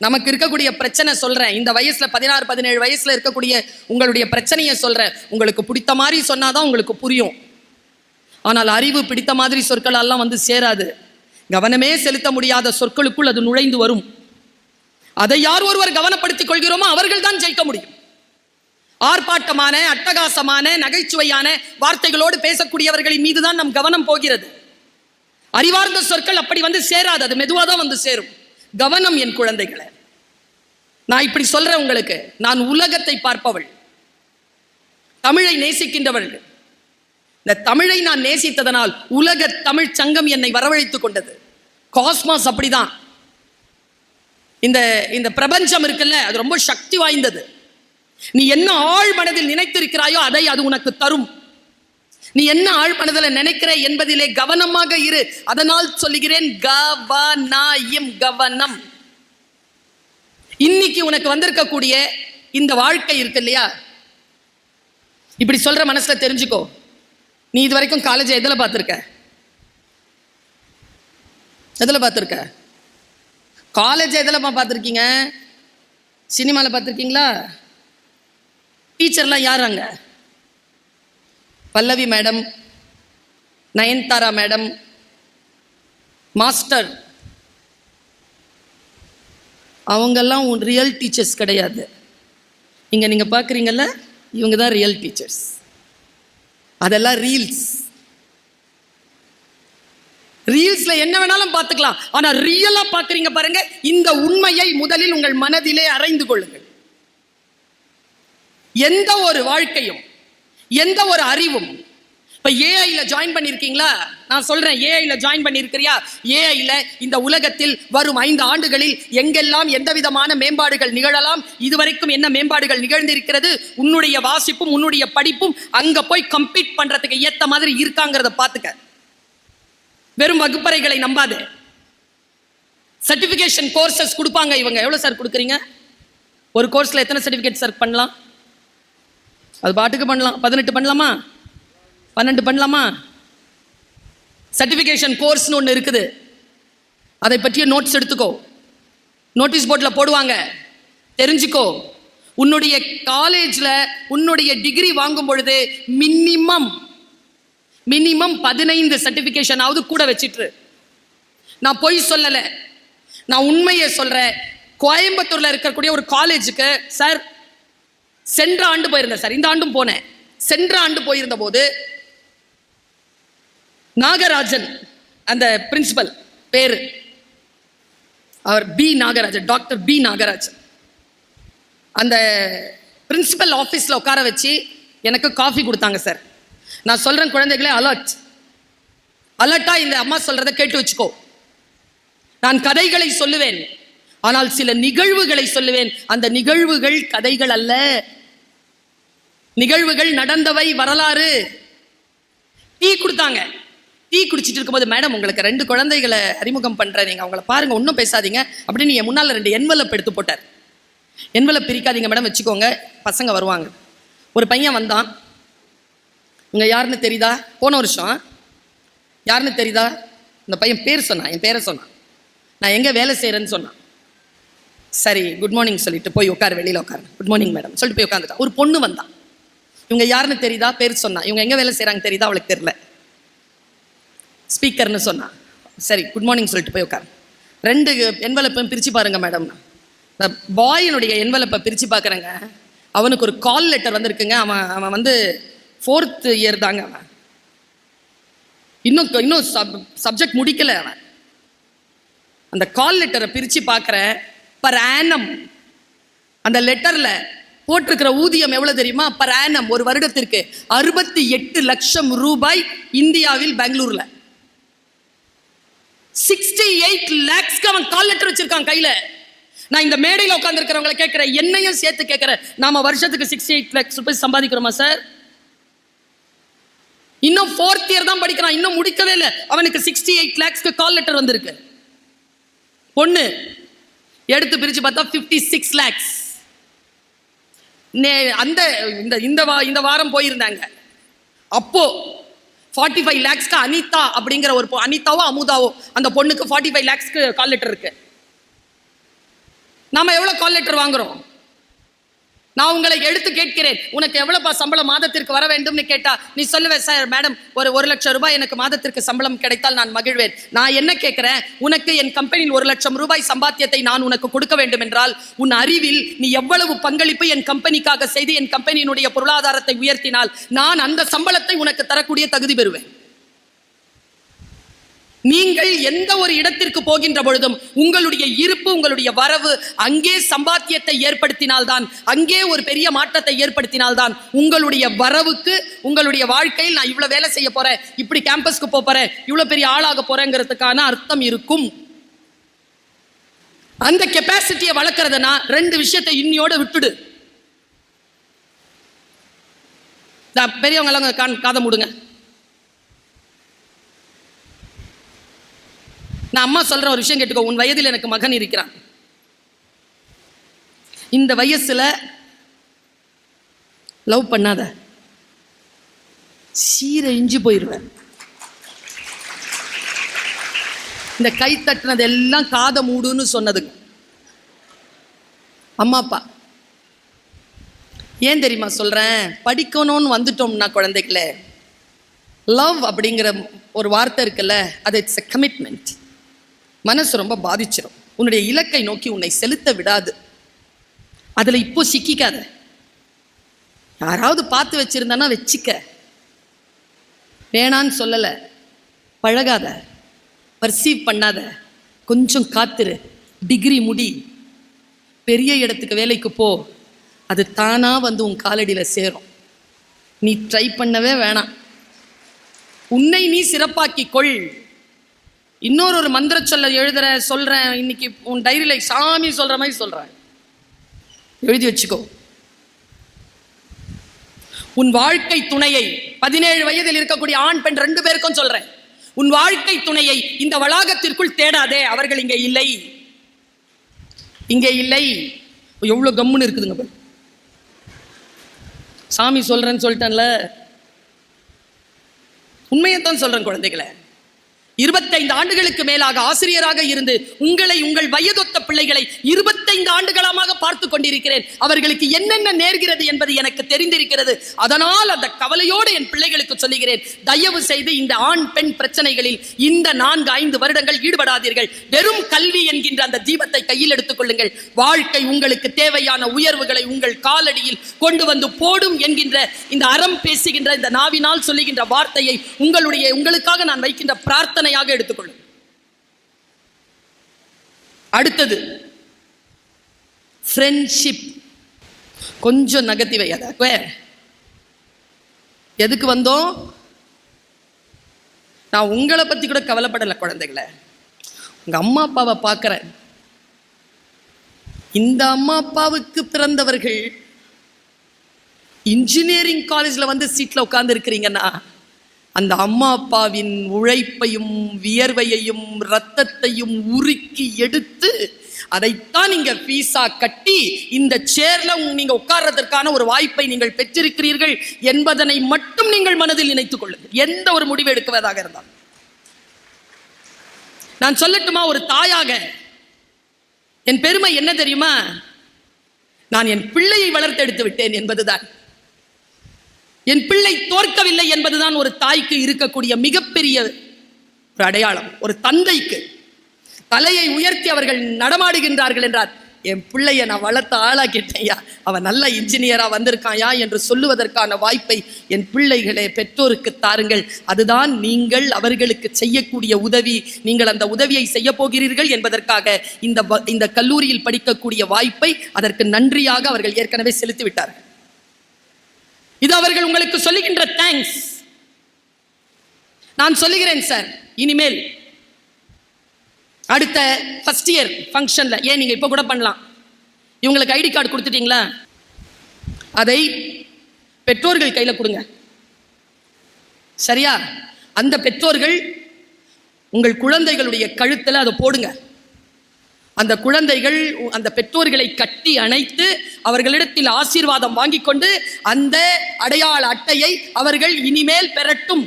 நமக்கு இருக்கக்கூடிய பிரச்சனை சொல்றேன். இந்த வயசுல 16, 17 வயசுல இருக்கக்கூடிய உங்களுடைய பிரச்சனையை சொல்றேன். உங்களுக்கு பிடித்த மாதிரி சொன்னாதான் உங்களுக்கு புரியும். ஆனால் அறிவு பிடித்த மாதிரி சொற்கள் எல்லாம் வந்து சேராது. கவனமே செலுத்த முடியாத சொற்களுக்குள் அது நுழைந்து வரும். அதை யார் ஒருவர் கவனப்படுத்திக் கொள்கிறோமோ அவர்கள் தான் ஜெயிக்க முடியும். ஆர்ப்பாட்டமான, அட்டகாசமான, நகைச்சுவையான வார்த்தைகளோடு பேசக்கூடியவர்களின் மீதுதான் நம் கவனம் போகிறது. அறிவார்ந்த சொற்கள் அப்படி வந்து சேராது, அது மெதுவாக தான் வந்து சேரும். கவனம் என் குழந்தைகளை. நான் இப்படி சொல்றேன் உங்களுக்கு, நான் உலகத்தை பார்ப்பவள், தமிழை நேசிக்கின்றவள். இந்த தமிழை நான் நேசித்ததனால் உலக தமிழ் சங்கம் என்னை வரவழைத்துக் கொண்டது. காஸ்மாஸ் அப்படிதான். இந்த பிரபஞ்சம் இருக்குல்ல, அது ரொம்ப சக்தி வாய்ந்தது. நீ என்ன ஆழ் மனதில் நினைத்திருக்கிறாயோ அதை அது உனக்கு தரும். நீ என்ன ஆழ் மனதில் நினைக்கிற என்பதிலே கவனமாக இரு. அதனால் சொல்லுகிறேன், கவனம். இன்னைக்கு உனக்கு வந்திருக்கக்கூடிய இந்த வாழ்க்கை இருக்கு இல்லையா, இப்படி சொல்ற மனசுல தெரிஞ்சுக்கோ. நீ இது வரைக்கும் காலேஜ் எதுல பார்த்திருக்க? காலேஜ் எதுலமா பார்த்திருக்கீங்க? சினிமாவில் பார்த்திருக்கீங்களா? டீச்சர்லாம் யார் அங்க? பல்லவி மேடம், நயன்தாரா மேடம், மாஸ்டர், அவங்கெல்லாம் ரியல் டீச்சர்ஸ் கிடையாது. இங்க நீங்க பார்க்குறீங்கல்ல, இவங்க தான் ரியல் டீச்சர்ஸ். அதெல்லாம் ரீல்ஸ்ல என்ன வேணாலும் பார்த்துக்கலாம். ஆனா ரியலா பார்க்குறீங்க பாருங்க, இந்த உண்மையை முதலில் உங்கள் மனதிலே அறைந்து கொள்ளுங்கள். எந்த ஒரு வாழ்க்கையும், எந்த ஒரு அறிவும், இப்ப ஏஐல ஜாயின் பண்ணிருக்கீங்களா? நான் சொல்றேன், ஏஐல ஜாயின் பண்ணிருக்கிறியா? ஏஐல இந்த உலகத்தில் வரும் 5 ஆண்டுகளில் எங்கெல்லாம் எந்த விதமான மேம்பாடுகள் நிகழலாம், இதுவரைக்கும் என்ன மேம்பாடுகள் நிகழ்ந்திருக்கிறது, உன்னுடைய வாசிப்பும் உன்னுடைய படிப்பும் அங்க போய் கம்பீட் பண்றதுக்கு ஏத்த மாதிரி இருக்காங்கிறத பாத்துக்க. வெறும் வகுப்பறைகளை நம்பாது. சர்டிபிகேஷன் கோர்சஸ் கொடுப்பாங்க இவங்க. எவ்வளவு சார் கொடுக்குறீங்க? ஒரு கோர்ஸ்ல எத்தனை சர்டிபிகேட் சார் பண்ணலாம்? அது பாட்டுக்கு பண்ணலாம். 18 பண்ணலாமா? 12 பண்ணலாமா? சர்டிபிகேஷன் கோர்ஸ்னு ஒன்று இருக்குது. அதை பற்றிய நோட்ஸ் எடுத்துக்கோ. நோட்டீஸ் போர்டில் போடுவாங்க, தெரிஞ்சுக்கோ. உன்னுடைய காலேஜில் உன்னுடைய டிகிரி வாங்கும் பொழுது மினிமம் 15 சர்டிபிகேஷன் ஆவது கூட வச்சிட்டு. நான் பொய் சொல்லலை, நான் உண்மையை சொல்றேன். கோயம்புத்தூர்ல இருக்கக்கூடிய ஒரு காலேஜுக்கு சார் சென்ற ஆண்டு போயிருந்தேன் சார், இந்த ஆண்டும் போனேன். சென்ற ஆண்டு போயிருந்த போது நாகராஜன், அந்த பிரின்சிபல் பேரு, அவர் P Nagarajan, doctor P Nagarajan. அந்த பிரின்சிபல் ஆஃபீஸில் உட்கார வச்சு எனக்கு காஃபி கொடுத்தாங்க சார். நான் சொல்றேன் குழந்தைகளே, அலர்ட்டா இந்த அம்மா சொல்றதை கேட்டு வச்சுக்கோ. நான் கதைகளை சொல்லுவேன், ஆனால் சில நிகழ்வுகளை சொல்லுவேன். அந்த நிகழ்வுகள் கதைகள் அல்ல, நிகழ்வுகள் நடந்தவை, வரலாறு. டீ கொடுத்தாங்க. டீ குடிச்சிட்டு இருக்கும்போது, மேடம் உங்களுக்கு 2 குழந்தைகளை அறிமுகம் பண்றேன், நீங்க அவங்கள பாருங்க, ஒன்றும் பேசாதீங்க அப்படின்னு என் முன்னால் 2 என்வலப் எடுத்து போட்டார். என்வலப் பிரிக்காதீங்க மேடம், வச்சுக்கோங்க, பசங்க வருவாங்க. ஒரு பையன் வந்தான். இங்க யாருன்னு தெரியுதா? போன வருஷம் யாருன்னு தெரியுதா? இந்த பையன் பேர் சொன்னான், என் பேரை சொன்னான். நான் எங்க வேலை செய்யறேன்னு சொன்னான். சரி குட் மார்னிங் சொல்லிட்டு போய் உட்காரு, வெளியில உட்காரு, குட் மார்னிங் மேடம் சொல்லிட்டு போய் உட்காந்துட்டான். ஒரு பொண்ணு வந்தான். இவங்க யாருன்னு தெரியுதா? பேர் சொன்னா. இவங்க எங்க வேலை செய்யறாங்க தெரியுதா? அவளுக்கு தெரியல. ஸ்பீக்கர்னு சொன்னா. சரி குட் மார்னிங் சொல்லிட்டு போய் உட்காரு. 2 என்வலப்பையும் பிரிச்சு பாருங்க மேடம். இந்த பாயினுடைய என்வலப்பை பிரிச்சு பார்க்குறேங்க. அவனுக்கு ஒரு கால் லெட்டர் வந்திருக்குங்க. அவன் வந்து 4th இயர் தாங்க. அவன் இன்னும் சப்ஜெக்ட் முடிக்கல. அவன் அந்த கால் லெட்டரை பிரிச்சு பார்க்குற, பர் ஆனம் அந்த லெட்டர்ல போட்டிருக்கிற ஊதியம் எவ்வளவு தெரியுமா? பர் ஆனம் ஒரு வருடத்திற்கு 68 லட்சம் ரூபாய். இந்தியாவில் பெங்களூர்ல 68 lakhs அவன் கால் லெட்டர் வச்சிருக்கான் கையில. நான் இந்த மேடையில் உட்கார்ந்து இருக்கிறவங்களை கேட்கிறேன், என்னையும் சேர்த்து கேட்கிறேன், நாம வருஷத்துக்கு 68 lakhs ரூபாய் சம்பாதிக்கிறோமா சார்? இன்னும் 4th இயர் தான் படிக்கிறான், இன்னும் முடிக்கவே இல்லை. அவனுக்கு 68 lakhs கால் லெட்டர் வந்திருக்கு. பொண்ணு எடுத்து பிரிச்சு பார்த்தா 56 lakhs. அந்த இந்த வாரம் போயிருந்தாங்க. அப்போ 45 lakhs அனிதா அப்படிங்கிற ஒரு அனிதாவோ அமுதாவோ அந்த பொண்ணுக்கு 45 lakhs கால் லெட்டர் இருக்கு. நாம எவ்வளவு கால் லெட்டர் வாங்குறோம்? நான் உங்களை எடுத்து கேட்கிறேன், உனக்கு எவ்வளவு சம்பளம் மாதத்திற்கு வர வேண்டும்னு கேட்டா நீ சொல்லுவேன், சார் மேடம் ஒரு 1,00,000 ரூபாய் எனக்கு மாதத்திற்கு சம்பளம் கிடைத்தால் நான் மகிழ்வேன். நான் என்ன கேட்கிறேன், உனக்கு என் கம்பெனியில் 1,00,000 ரூபாய் சம்பாத்தியத்தை நான் உனக்கு கொடுக்க வேண்டும் என்றால் உன் அறிவில் நீ எவ்வளவு பங்களிப்பு என் கம்பெனிக்காக செய்து என் கம்பெனியினுடைய பொருளாதாரத்தை உயர்த்தினால் நான் அந்த சம்பளத்தை உனக்கு தரக்கூடிய தகுதி பெறுவேன். நீங்கள் எந்த ஒரு இடத்திற்கு போகின்ற பொழுதும் உங்களுடைய இருப்பு, உங்களுடைய வரவு அங்கே சம்பாத்தியத்தை ஏற்படுத்தினால்தான், அங்கே ஒரு பெரிய மாற்றத்தை ஏற்படுத்தினால்தான் உங்களுடைய வரவுக்கு, உங்களுடைய வாழ்க்கையில் நான் இவ்வளவு வேலை செய்ய போறேன், இப்படி கேம்பஸ்க்கு போறேன், இவ்வளவு பெரிய ஆளாக போறேங்கிறதுக்கான அர்த்தம் இருக்கும். அந்த கெப்பாசிட்டியை வளர்க்கறதுனா 2 விஷயத்தை இன்னியோட விட்டுடு. பெரியவங்க எல்லாம் காதை மூடுங்க. நான் அம்மா சொல்ற ஒரு விஷயம் கேட்டுக்கோ. உன் வயதில் எனக்கு மகன் இருக்கிறான். இந்த வயசுல லவ் பண்ணாத, சீரழிஞ்சு போயிருவேன். இந்த கை தட்டினது எல்லாம் காதை மூடுன்னு சொன்னதுங்க அம்மா அப்பா. ஏன் தெரியுமா சொல்றேன்? படிக்கணும்னு வந்துட்டோம்னா குழந்தைகளே, லவ் அப்படிங்கிற ஒரு வார்த்தை இருக்குல்ல, அது இட்ஸ் எ கமிட்மெண்ட். மனசு ரொம்ப பாதிச்சிடும். உன்னுடைய இலக்கை நோக்கி உன்னை செலுத்த விடாது. அதுல இப்போ சிக்கிக்காத. யாராவது பார்த்து வச்சிருந்தானா வச்சிக்க, வேணான்னு சொல்லல. பழகாத, பர்சீவ் பண்ணாத, கொஞ்சம் காத்துரு, டிகிரி முடி, பெரிய இடத்துக்கு வேலைக்கு போ, அது தானா வந்து உன் காலடியில சேரும். நீ ட்ரை பண்ணவே வேணாம். உன்னை நீ சிறப்பாக்கி கொள். இன்னொரு மந்திர சொல்ல சொல்றேன் இன்னைக்கு, உன் டைரியில சாமி சொல்ற மாதிரி சொல்றேன், எழுதி வச்சுக்கோ. உன் வாழ்க்கை துணையை 17 வயதில் இருக்கக்கூடிய ஆண் பெண் 2 பேருக்கும் சொல்றேன், உன் வாழ்க்கை துணையை இந்த வளாகத்திற்குள் தேடாதே. அவர்கள் இங்கே இல்லை, இங்கே இல்லை. எவ்வளவு கம்முன்னு இருக்குதுங்க. சாமி சொல்றேன்னு சொல்லிட்டேன்ல, உண்மையைத்தான் சொல்றேன் குழந்தைகளை. 25 ஆண்டுகளுக்கு மேலாக ஆசிரியராக இருந்து உங்களை, உங்கள் வயதொத்த பிள்ளைகளை 25 ஆண்டுகளமாக பார்த்து கொண்டிருக்கிறேன். அவர்களுக்கு என்னென்ன நேர்கிறது என்பது எனக்கு தெரிந்திருக்கிறது. அதனால் அந்த கவலையோடு என் பிள்ளைகளுக்கு சொல்லுகிறேன், தயவு செய்து இந்த ஆண் பெண் பிரச்சனைகளில் இந்த 4-5 வருடங்கள் ஈடுபடாதீர்கள். வெறும் கல்வி என்கின்ற அந்த தீபத்தை கையில் எடுத்துக் கொள்ளுங்கள். வாழ்க்கை உங்களுக்கு தேவையான உயர்வுகளை உங்கள் காலடியில் கொண்டு வந்து போடும் என்கின்ற இந்த அறம் பேசுகின்ற இந்த நாவினால் சொல்லுகின்ற வார்த்தையை உங்களுக்காக நான் வைக்கின்ற பிரார்த்தனை எடுத்துக்கொள்ளும். அடுத்தது ஃப்ரெண்ட்ஷிப். கொஞ்சம் நகர்த்தி வையாத. எதுக்கு வந்தோம்? நான் உங்களை பத்தி கூட கவலைப்படல குழந்தைகளை. உங்க அம்மா அப்பாவை பார்க்கிறேன். இந்த அம்மா அப்பாவுக்கு பிறந்தவர்கள் இன்ஜினியரிங் காலேஜ்ல வந்து சீட்ல உட்கார்ந்து இருக்கிறீங்கன்னா, அந்த அம்மா அப்பாவின் உழைப்பையும் வியர்வையையும் இரத்தத்தையும் உருக்கி எடுத்து அதைத்தான் நீங்க பீஸா கட்டி இந்த சேர்ல நீங்க உட்கார்றதற்கான ஒரு வாய்ப்பை நீங்கள் பெற்றிருக்கிறீர்கள் என்பதனை மட்டும் நீங்கள் மனதில் நினைத்துக் கொள்ளுங்கள். எந்த ஒரு முடிவு எடுக்குவதாக இருந்தால். நான் சொல்லட்டுமா, ஒரு தாயாக என் பெருமை என்ன தெரியுமா? நான் என் பிள்ளையை வளர்த்தெடுத்து விட்டேன் என்பதுதான். என் பிள்ளை தோற்கவில்லை என்பதுதான் ஒரு தாய்க்கு இருக்கக்கூடிய மிகப்பெரிய ஒரு அடையாளம். ஒரு தந்தைக்கு தலையை உயர்த்தி அவர்கள் நடமாடுகின்றார்கள் என்றார், என் பிள்ளைய நான் வளர்த்த ஆளாக்கிட்டேயா, அவன் நல்ல இன்ஜினியரா வந்திருக்காயா என்று சொல்லுவதற்கான வாய்ப்பை என் பிள்ளைகளே பெற்றோருக்கு தாருங்கள். அதுதான் நீங்கள் அவர்களுக்கு செய்யக்கூடிய உதவி. நீங்கள் அந்த உதவியை செய்ய போகிறீர்கள் என்பதற்காக இந்த கல்லூரியில் படிக்கக்கூடிய வாய்ப்பை அதற்கு நன்றியாக அவர்கள் ஏற்கனவே செலுத்தி விட்டார்கள். இது அவர்கள் உங்களுக்கு சொல்லுகின்ற தேங்க்ஸ். நான் சொல்லுகிறேன் சார், இனிமேல் அடுத்த ஃபர்ஸ்ட் இயர் ஃபங்க்ஷன்ல, ஏன் நீங்க இப்ப கூட பண்ணலாம், இவங்களுக்கு ஐடி கார்டு கொடுத்துட்டீங்களா, அதை பெற்றோர்கள் கையில கொடுங்க. சரியா? அந்த பெற்றோர்கள் உங்கள் குழந்தைகளுடைய கழுத்துல அதை போடுங்க. அந்த குழந்தைகள் அந்த பெற்றோர்களை கட்டி அணைத்து அவர்களிடத்தில் ஆசீர்வாதம் வாங்கி கொண்டு அந்த அடையாள அட்டையை அவர்கள் இனிமேல் பெறட்டும்.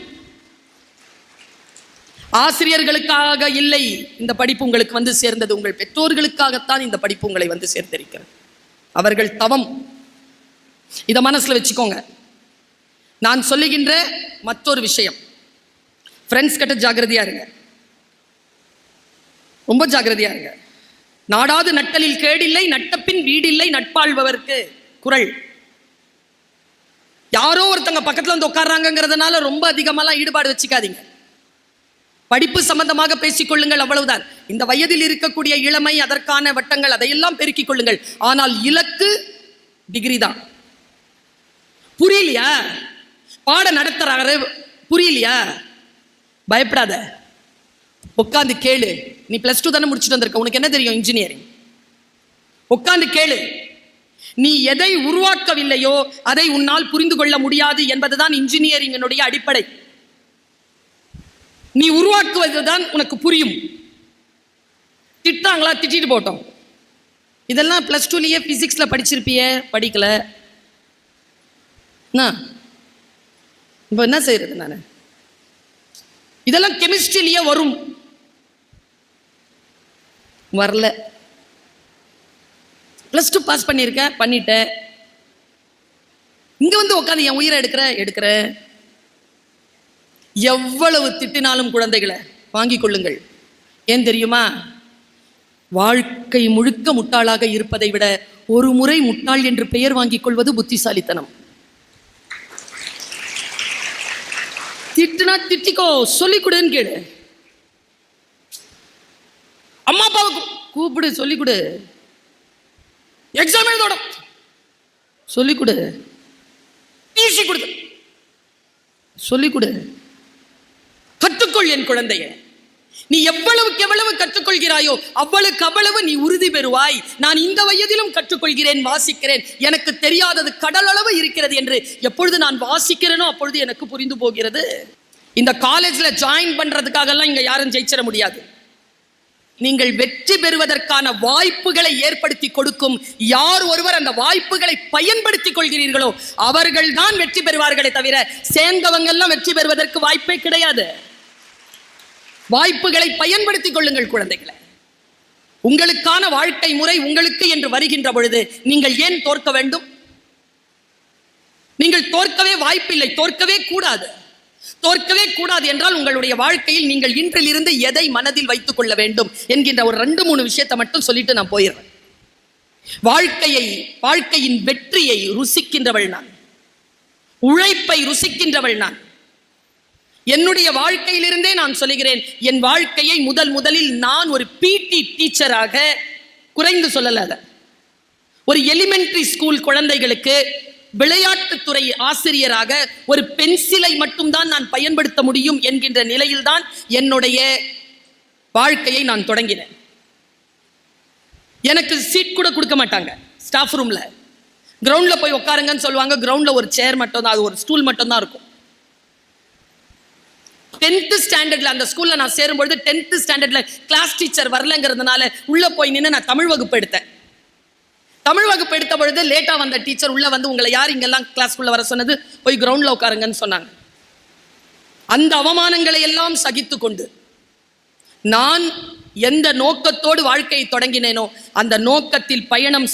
ஆசிரியர்களுக்காக இல்லை இந்த படிப்பு உங்களுக்கு வந்து சேர்ந்தது, உங்கள் பெற்றோர்களுக்காகத்தான் இந்த படிப்பு உங்களை வந்து சேர்ந்திருக்கிறது. அவர்கள் தவம். இதை மனசுல வச்சுக்கோங்க. நான் சொல்லுகின்ற மற்றொரு விஷயம், ஃப்ரெண்ட்ஸ் கிட்ட ஜாக்கிரதையா இருங்க, ரொம்ப ஜாக்கிரதையா இருங்க. நாடாது நட்டலில் கேடில்லை, நட்டப்பின் வீடில்லை நட்பாழ்பவர்க்கு குறள். யாரோ ஒருத்தங்க பக்கத்துல வந்து உட்கார்றாங்கிறதுனால ரொம்ப அதிகமாலாம் ஈடுபாடு வச்சுக்காதீங்க. படிப்பு சம்பந்தமாக பேசிக்கொள்ளுங்கள், அவ்வளவுதான். இந்த வயதில் இருக்கக்கூடிய இளமை, அதற்கான வட்டங்கள், அதையெல்லாம் பெருக்கிக் கொள்ளுங்கள். ஆனால் இலக்கு டிகிரி தான். புரியலையா? பாட நடத்துறாரு, புரியலையா? பயப்படாத, உட்காந்து கேளு. நீ +2 தானே முடிச்சுட்டு வந்திருக்க, உனக்கு என்ன தெரியும் இன்ஜினியரிங்? உட்காந்து கேளு. நீ எதை உருவாக்கவில்லையோ அதை உன்னால் புரிந்து கொள்ள முடியாது என்பதுதான் இன்ஜினியரிங்கினுடைய அடிப்படை. நீ உருவாக்குவதுதான் உனக்கு புரியும். திட்டாங்களா, திட்டிட்டு போட்டோம். இதெல்லாம் +2லயே பிசிக்ஸ்ல படிச்சிருப்பிய, படிக்கல. இப்போ என்ன செய்யறது? நான் இதெல்லாம் கெமிஸ்ட்ரியிலேயே வரும், வரல. +2 பாஸ் பண்ணியிருக்கேன், பண்ணிட்டேன். இங்க வந்து உட்காந்து என் உயிரை எடுக்கிற. எவ்வளவு திட்டினாலும் குழந்தைகளை வாங்கிக் கொள்ளுங்கள். ஏன் தெரியுமா? வாழ்க்கை முழுக்க முட்டாளாக இருப்பதை விட ஒரு முறை முட்டாள் என்று பெயர் வாங்கிக் கொள்வது புத்திசாலித்தனம். திட்டுனா திட்டிக்கோ, சொல்லிக் கொடுன்னு கேளு. அம்மா அப்பாவை கூப்பிடு, சொல்லிக் கொடு. எக்ஸாம் எழுதோட சொல்லிக் கொடு. டிசி கொடு, சொல்லிக் கொடு. கற்றுக்கொள் என் குழந்தைய. நீ எவ்வளவுக்கு எவ்வளவு கற்றுக்கொள்கிறாயோ அவ்வளவுக்கு அவ்வளவு நீ உறுதி பெறுவாய். நான் இந்த வயதிலும் கற்றுக்கொள்கிறேன், வாசிக்கிறேன், எனக்கு தெரியாதது கடல் அளவு இருக்கிறது என்று எப்பொழுது நான் வாசிக்கிறேனோ அப்பொழுது எனக்கு புரிந்து போகிறது. இந்த காலேஜ்ல ஜாயின் பண்றதுக்காக எல்லாம் இங்க யாரும் ஜெயிச்சிட முடியாது. நீங்கள் வெற்றி பெறுவதற்கான வாய்ப்புகளை ஏற்படுத்தி கொடுக்கும் யார் ஒருவர் அந்த வாய்ப்புகளை பயன்படுத்திக் கொள்கிறீர்களோ அவர்கள் தான் வெற்றி பெறுவார்களே தவிர சேர்ந்தவங்க எல்லாம் வெற்றி பெறுவதற்கு வாய்ப்பே கிடையாது. வாய்ப்புகளை பயன்படுத்திக் கொள்ளுங்கள் குழந்தைகளை. உங்களுக்கான வாழ்க்கை முறை உங்களுக்கு என்று வருகின்ற பொழுது நீங்கள் ஏன் தோற்க வேண்டும்? நீங்கள் தோற்கவே வாய்ப்பில்லை, தோற்கவே கூடாது. தோற்கவே கூடாது என்றால் உங்களுடைய வாழ்க்கையில் நீங்கள் இன்றிலிருந்து எதை மனதில் வைத்துக் கொள்ள வேண்டும் என்கின்ற ஒரு 2-3 விஷயத்தை மட்டும் சொல்லிட்டு நான் போயிடுறேன். வாழ்க்கையின் வெற்றியை ருசிக்கின்றவள் நான், உழைப்பை ருசிக்கின்றவள் நான். என்னுடைய வாழ்க்கையிலிருந்தே நான் சொல்லுகிறேன், என் வாழ்க்கையை முதலில் நான் ஒரு பிடி டீச்சராக, குறைந்து சொல்லல, ஒரு எலிமெண்டரி ஸ்கூல் குழந்தைகளுக்கு விளையாட்டுத்துறை ஆசிரியராக ஒரு பென்சிலை மட்டும்தான் நான் பயன்படுத்த முடியும் என்கின்ற நிலையில்தான் என்னுடைய வாழ்க்கையை நான் தொடங்கினேன். எனக்கு சீட் கூட கொடுக்க மாட்டாங்க ஸ்டாஃப் ரூம்ல. கிரவுண்ட்ல போய் உட்காருங்கன்னு சொல்லுவாங்க. கிரவுண்ட்ல ஒரு சேர் மட்டும் தான், அது ஒரு ஸ்டூல் மட்டும் தான் இருக்கும். 10th ஸ்டாண்டர்ட்ல அந்த ஸ்கூல்ல நான் சேரும்பொழுது 10th ஸ்டாண்டர்ட்ல கிளாஸ் டீச்சர் வரலங்கிறதுனால உள்ள போய் நின்று நான் தமிழ் வகுப்பு எடுத்தேன். தமிழ் வகுப்பு எடுத்த பொழுது லேட்டா வந்த டீச்சர் உள்ள வந்து, உங்களை யார் இங்கெல்லாம் கிளாஸ்க்குள்ள வர சொன்னது, போய் கிரவுண்ட்ல உட்காருங்கன்னு சொன்னாங்க. அந்த அவமானங்களை எல்லாம் சகித்து கொண்டு நான் எந்த நோக்கத்தோடு வாழ்க்கையை தொடங்கினேனோ அந்த நோக்கத்தில் பயணம்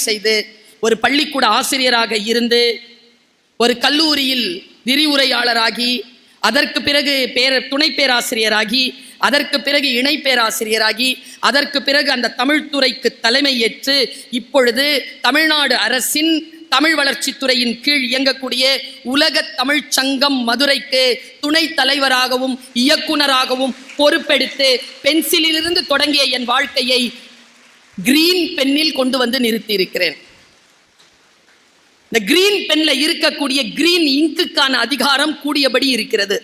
செய்து ஒரு பள்ளிக்கூட ஆசிரியராக இருந்து, ஒரு கல்லூரியில் விரிவுரையாளராகி, அதற்கு பிறகு துணை பேராசிரியராகி, அதற்கு பிறகு இணை பேராசிரியராகி, அதற்கு பிறகு அந்த தமிழ் துறைக்கு தலைமை ஏற்று இப்பொழுது தமிழ்நாடு அரசின் தமிழ் வளர்ச்சித்துறையின் கீழ் இயங்கக்கூடிய உலக தமிழ் சங்கம் மதுரைக்கு துணை தலைவராகவும் இயக்குனராகவும் பொறுப்பெடுத்து பென்சிலிலிருந்து தொடங்கிய என் வாழ்க்கையை கிரீன் பென்னில் கொண்டு வந்து நிறுத்தி இருக்கிறேன். இந்த கிரீன் பென்ல இருக்கக்கூடிய கிரீன் இங்குக்கான அதிகாரம் கூடியபடி இருக்கிறது.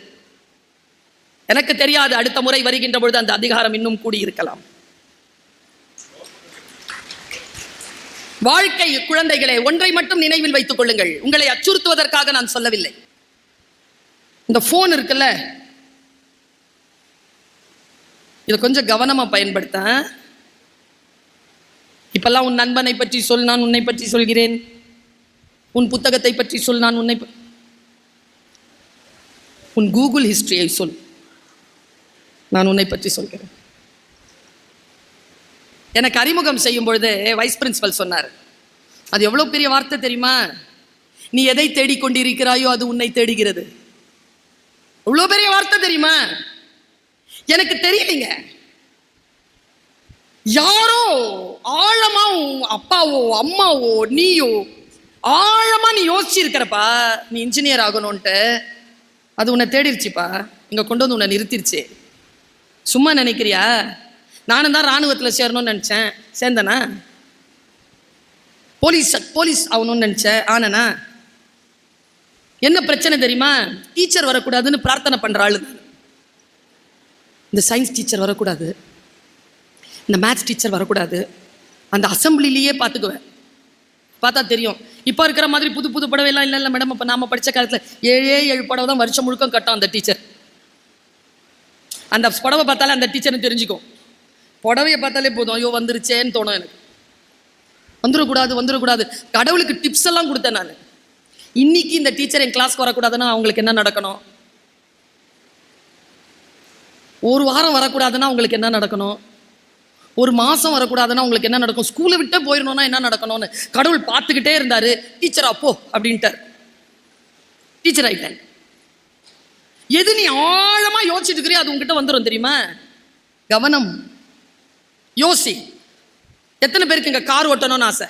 எனக்கு தெரியாது, அடுத்த முறை வருகின்ற பொழுது அந்த அதிகாரம் இன்னும் கூடி இருக்கலாம். வாழ்க்கை குழந்தைகளே, ஒன்றை மட்டும் நினைவில் வைத்துக் கொள்ளுங்கள். உங்களை அச்சுறுத்துவதற்காக நான் சொல்லவில்லை. இந்த போன் இருக்குல்ல, இதை கொஞ்சம் கவனமா பயன்படுத்த. இப்பெல்லாம் உன் நண்பனை பற்றி சொல், நான் உன்னை பற்றி சொல்கிறேன். உன் புத்தகத்தை பற்றி சொல், நான் உன் கூகுள் ஹிஸ்டரியை சொல். நான் உன்னை பற்றி சொல்கிறேன். எனக்கு அறிமுகம் செய்யும் பொழுது வைஸ் பிரின்சிபல் சொன்னார், அது எவ்வளோ பெரிய வார்த்தை தெரியுமா? நீ எதை தேடிக்கொண்டிருக்கிறாயோ அது உன்னை தேடுகிறது. அவ்வளோ பெரிய வார்த்தை தெரியுமா? எனக்கு தெரியலைங்க. யாரோ ஆழமா அப்பாவோ அம்மாவோ நீயோ ஆழமா நீ யோசிச்சிருக்கிறப்பா, நீ இன்ஜினியர் ஆகணும்ன்ட்டு. அது உன்னை தேடிருச்சுப்பா, இங்க கொண்டு வந்து உன்னை நிறுத்திருச்சு. சும்மா நினைக்கிறியா? நானும் தான் இராணுவத்தில் சேரணும்னு நினச்சேன், சேர்ந்தனா? போலீஸ் ஆகணும்னு நினச்சேன், ஆனனா? என்ன பிரச்சனை தெரியுமா? டீச்சர் வரக்கூடாதுன்னு பிரார்த்தனை பண்ற ஆளு. இந்த சயின்ஸ் டீச்சர் வரக்கூடாது, இந்த மேத்ஸ் டீச்சர் வரக்கூடாது, அந்த அசம்பிளிலேயே பார்த்துக்குவேன். பார்த்தா தெரியும். இப்போ இருக்கிற மாதிரி புது புது புடவைலாம் இல்லை மேடம். இப்போ நாம படித்த காலத்தில் 7 புடவை தான் வருஷம் முழுக்க கட்டும் அந்த டீச்சர். அந்த புடவை பார்த்தாலே அந்த டீச்சர்னு தெரிஞ்சுக்கும். புடவையை பார்த்தாலே போதும், ஐயோ வந்துருச்சேன்னு தோணும் எனக்கு. வந்துடக்கூடாது. கடவுளுக்கு டிப்ஸ் எல்லாம் கொடுத்தேன் நான். இன்னைக்கு இந்த டீச்சர் என் கிளாஸ்க்கு வரக்கூடாதுன்னா அவங்களுக்கு என்ன நடக்கணும்? ஒரு வாரம் வரக்கூடாதுன்னா அவங்களுக்கு என்ன நடக்கணும்? ஒரு மாசம் வரக்கூடாதுன்னா உங்களுக்கு என்ன நடக்கும்? ஸ்கூலை விட்டே போயிடணும்னா என்ன நடக்கணும்னு கடவுள் பார்த்துக்கிட்டே இருந்தாரு. டீச்சர் அப்போ அப்படின்ட்டார். டீச்சர் ஆயிட்டேன். எது நீ ஆழமா யோசிச்சுட்டு இருக்கிறியோ அது உங்ககிட்ட வந்துடும் தெரியுமா? கவனம், யோசி. எத்தனை பேருக்கு இங்க கார் ஓட்டணும்னு ஆசை?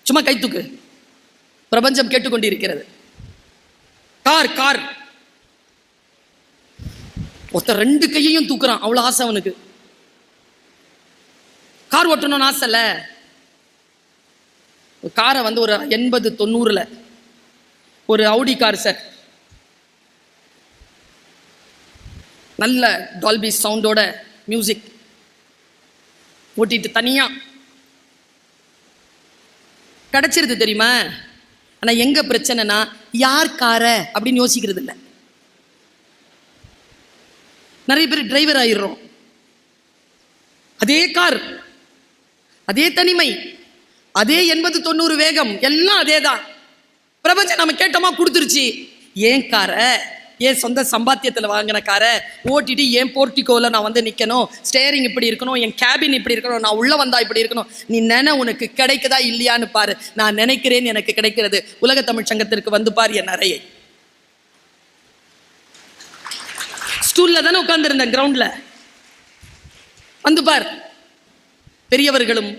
சும்மா கை தூக்கு. பிரபஞ்சம் கேட்டுக்கொண்டிருக்கிறது. கார் ஒருத்தர் 2 கையையும் தூக்குறான், அவ்வளவு ஆசை அவனுக்கு. கார் ஓட்டணும்னு ஆசை இல்ல? காரை வந்து ஒரு 80-90 ஒரு அவுடி கார் சார், நல்ல டால்பி சவுண்டோட மியூசிக் ஓட்டிட்டு தனியா கிடைச்சிருது தெரியுமா? ஆனா எங்க பிரச்சனைனா, யார் கார அப்படின்னு யோசிக்கிறது இல்லை. நிறைய பேர் டிரைவர் ஆயிடுறோம். அதே கார், அதே தனிமை, அதே 80-90 வேகம், எல்லாம் அதே தான். பிரபஞ்சம் நம்ம கேட்டோமா கொடுத்துருச்சு. ஏன் கார, ஏன் சொந்த சம்பாத்தியத்தில் வாங்கின காரை ஓட்டிட்டு ஏன் போர்ட்டிகோவில் நான் வந்து நிற்கணும்? ஸ்டேரிங் இப்படி இருக்கணும், என் கேபின் இப்படி இருக்கணும், நான் உள்ளே வந்தா இப்படி இருக்கணும். நீ உனக்கு கிடைக்குதா இல்லையான்னு பாரு. நான் நினைக்கிறேன், எனக்கு கிடைக்கிறது. உலக தமிழ் சங்கத்திற்கு வந்து பாரு என் அறையை. ஸ்டூல்ல தானே உட்கார்ந்துருந்தேன், கிரவுண்ட்ல. வந்து பார். பெரியவர்களும்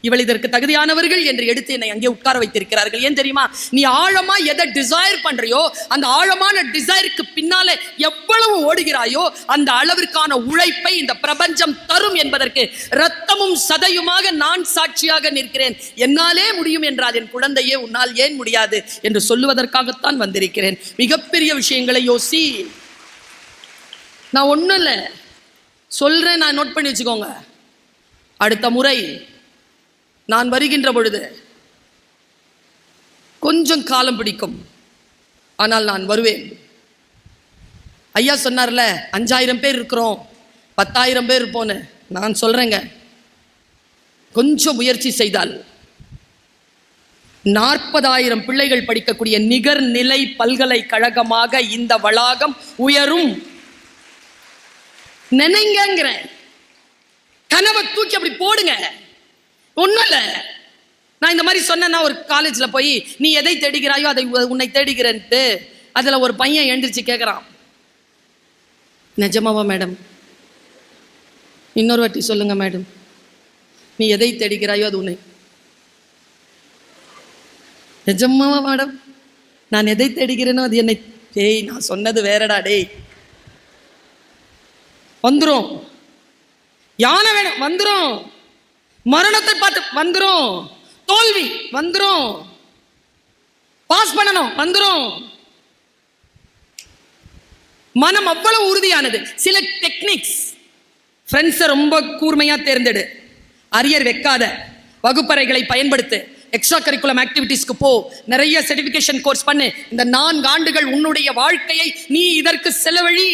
இவள் இதற்கு தகுதியானவர்கள் என்று எடுத்து என்னை அங்கே உட்கார வைத்திருக்கிறார்கள். ஏன் தெரியுமா? நீ ஆழமா எதை டிசைர் பண்றியோ, அந்த ஆழமான டிசைருக்கு பின்னால எவ்வளவு ஓடுகிறாயோ அந்த அளவிற்கான உழைப்பை இந்த பிரபஞ்சம் தரும் என்பதற்கு இரத்தமும் சதையுமாக நான் சாட்சியாக நிற்கிறேன். என்னாலே முடியும் என்றால் என் குழந்தையே உன்னால் ஏன் முடியாது என்று சொல்லுவதற்காகத்தான் வந்திருக்கிறேன். மிகப்பெரிய விஷயங்களை யோசி. நான் ஒன்றும் இல்லை சொல்றேன், நான் நோட் பண்ணி வச்சுக்கோங்க. அடுத்த முறை நான் வருகின்ற பொழுது கொஞ்சம் காலம் பிடிக்கும், ஆனால் நான் வருவேன். ஐயா சொன்னார்ல 5000 பேர் இருக்கிறோம், 10,000 பேர் இருப்போன்னு. நான் சொல்றேங்க, கொஞ்சம் முயற்சி செய்தால் 40,000 பிள்ளைகள் படிக்கக்கூடிய நிகர்நிலை பல்கலைக்கழகமாக இந்த வளாகம் உயரும். நினைங்கிற கனவை தூக்கி அப்படி போடுங்க. ஒன்றும் இல்லை, நான் இந்த மாதிரி சொன்னேன்னா ஒரு காலேஜில் போய் நீ எதை தேடுகிறாயோ அதை உன்னை தேடுகிறேன்ட்டு அதில் ஒரு பையன் எழுந்திரிச்சு கேட்குறான், நிஜமாவா மேடம்? இன்னொரு வாட்டி சொல்லுங்க மேடம். நீ எதை தேடுகிறாயோ அது உன்னை. நிஜமாவா மேடம்? நான் எதை தேடுகிறேனோ அது என்னை. டேய், நான் சொன்னது வேறடா டேய். வந்துரும். யானை வேணும், வந்துரும். மரணத்தை பார்த்து வந்துரும். தோல்வி வந்துரும். பாஸ் பண்ணணும், வந்துரும். மனம் அவ்வளவு உறுதியானது. சில டெக்னிக்ஸ், ஃப்ரெண்ட்ஸை ரொம்ப கூர்மையா தேர்ந்தெடு, அரியர் வைக்காத, வகுப்பறைகளை பயன்படுத்து, எக்ஸ்ட்ரா கரிக்குலம் ஆக்டிவிட்டிஸ்க்கு போ, நிறைய சர்டிபிகேஷன் கோர்ஸ் பண்ணு. இந்த 4 ஆண்டுகள் உன்னுடைய வாழ்க்கையை நீ இதற்கு செலவழி.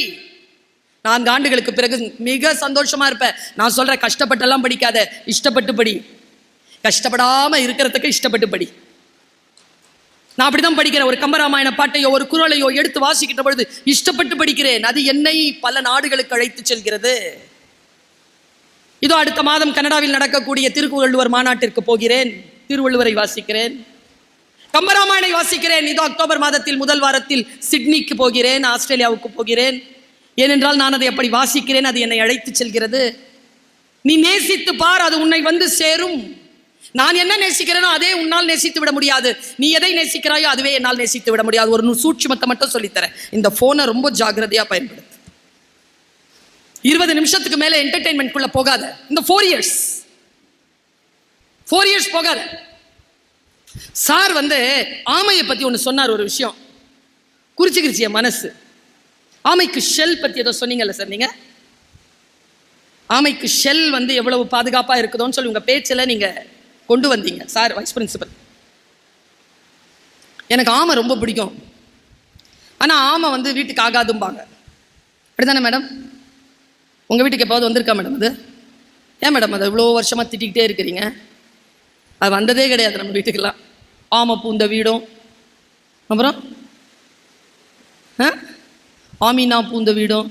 4 ஆண்டுகளுக்கு பிறகு மிக சந்தோஷமா இருப்ப. நான் சொல்ற கஷ்டப்பட்டெல்லாம் படிக்காத, இஷ்டப்பட்டு படி. கஷ்டப்படாம இருக்கிறதுக்கு இஷ்டப்பட்டு படி. நான் அப்படிதான் படிக்கிறேன். ஒரு கம்பராமாயண பாட்டையோ ஒரு குறளையோ எடுத்து வாசிக்கின்ற பொழுது இஷ்டப்பட்டு படிக்கிறேன். அது என்னை பல நாடுகளுக்கு அழைத்து செல்கிறது. இதோ அடுத்த மாதம் கனடாவில் நடக்கக்கூடிய திருவள்ளுவர் மாநாட்டிற்கு போகிறேன். திருவள்ளுவரை வாசிக்கிறேன், கம்பராமாயணை வாசிக்கிறேன். இதோ அக்டோபர் மாதத்தில் முதல் வாரத்தில் சிட்னிக்கு போகிறேன், ஆஸ்திரேலியாவுக்கு போகிறேன். ஏனென்றால் நான் அதை அப்படி வாசிக்கிறேன், அது என்னை அழைத்து செல்கிறது. நீ நேசித்து பார், அது உன்னை வந்து சேரும். நான் என்ன நேசிக்கிறேனோ அதே உன்னால் நேசித்து விட முடியாது. நீ எதை நேசிக்கிறாயோ அதுவே என்னால் நேசித்து விட முடியாது. ஒரு சூட்சுமத்தை மட்டும் சொல்லித்தரேன். இந்த போனை ரொம்ப ஜாக்கிரதையா பயன்படுத்து. 20 நிமிஷத்துக்கு மேல என்டர்டெயின்மெண்ட் குள்ள போகாத. இந்த 4 இயர்ஸ் போகாத. சார் ஆமையை பத்தி ஒன்று சொன்னார். ஒரு விஷயம் குறிச்சுக்கிருச்சிய மனசு. ஆமைக்கு ஷெல் பத்தி ஏதோ சொன்னீங்கல்ல சார் நீங்க. ஆமைக்கு ஷெல் எவ்வளவு பாதுகாப்பா இருக்குதோன்னு சொல்லி உங்க பேச்சில் நீங்க கொண்டு வந்தீங்க சார், வைஸ் பிரின்சிபல். எனக்கு ஆமை ரொம்ப பிடிக்கும். ஆனா ஆமை வீட்டுக்கு ஆகாதும்பாங்க. அப்படிதானே மேடம்? உங்க வீட்டுக்கு எப்பாவது வந்திருக்கா மேடம் அது? ஏன் மேடம் அதை இவ்வளோ வருஷமா திட்டிக்கிட்டே இருக்கிறீங்க? அது வந்ததே கிடையாது நம்ம வீட்டுக்கெல்லாம். ஆமை பூந்த வீடும், அப்புறம் ஆமீனா பூந்த வீடும்.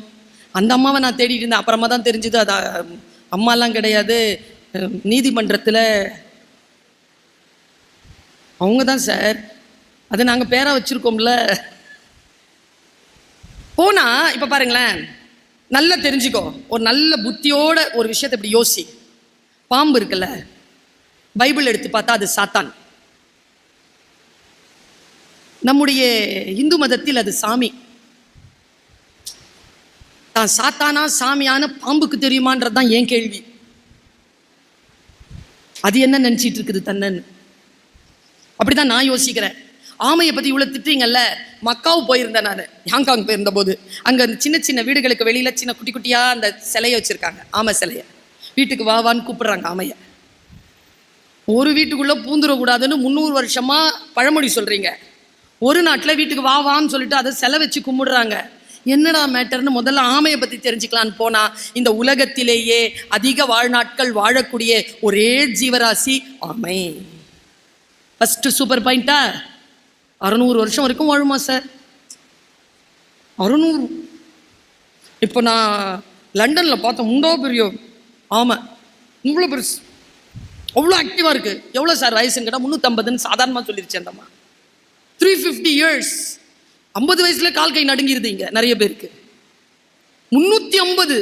அந்த அம்மாவை நான் தேடிட்டு இருந்தேன். அப்புறமா தான் தெரிஞ்சுது அது அம்மாலாம் கிடையாது, நீதிமன்றத்தில் அவங்க தான் சார். அதை நாங்கள் பேரா வச்சிருக்கோம்ல. போனா இப்போ பாருங்களேன், நல்லா தெரிஞ்சுக்கோ. ஒரு நல்ல புத்தியோட ஒரு விஷயத்தை இப்படி யோசி. பாம்பு இருக்குல்ல, பைபிள் எடுத்து பார்த்தா அது சாத்தான். நம்முடைய இந்து மதத்தில் அது சாமி. தான் சாத்தானா சாமியான பாம்புக்கு தெரியுமான்றதுதான் ஏன் கேள்வி. அது என்ன நினைச்சிட்டு இருக்குது தன்னன்னு? அப்படிதான் நான் யோசிக்கிறேன். ஆமையை பத்தி இவ்வளவு திட்டுறீங்கல்ல. மக்காவு போயிருந்தேன் நான், ஹாங்காங் போயிருந்த போது. அங்க சின்ன சின்ன வீடுகளுக்கு வெளியில சின்ன குட்டி குட்டியா அந்த சிலையை வச்சிருக்காங்க, ஆமை சிலைய. வீட்டுக்கு வாவான்னு கூப்பிடுறாங்க ஆமைய. ஒரு வீட்டுக்குள்ள பூந்துடக்கூடாதுன்னு 300 வருஷமா பழமொழி சொல்றீங்க. ஒரு நாட்டில் வீட்டுக்கு வாவான்னு சொல்லிட்டு அதை சிலை வச்சு கும்பிடுறாங்க. என்னடா மேட்டர்னு முதல்ல ஆமையை பத்தி தெரிஞ்சுக்கலான்னு போனா, இந்த உலகத்திலேயே அதிக வாழ்நாட்கள் வாழக்கூடிய ஒரே ஜீவராசி ஆமை. ஃபர்ஸ்ட் சூப்பர் பாயிண்டா, 600 வருஷம் வரைக்கும் வாழுமா சார்? 600. இப்போ நான் லண்டன்ல பார்த்தேன், உண்டோ பெரிய ஆமை, இவ்வளோ பெருசு, அவ்வளோ ஆக்டிவா இருக்கு. எவ்வளோ சார் வயசுன்னு கேட்டால் 350ன்னு சாதாரணமாக சொல்லிருச்சு அந்த அம்மா. 350 இயர்ஸ். 50 வயசுல கால் கை நடுங்கிருது இங்க நிறைய பேருக்கு. 350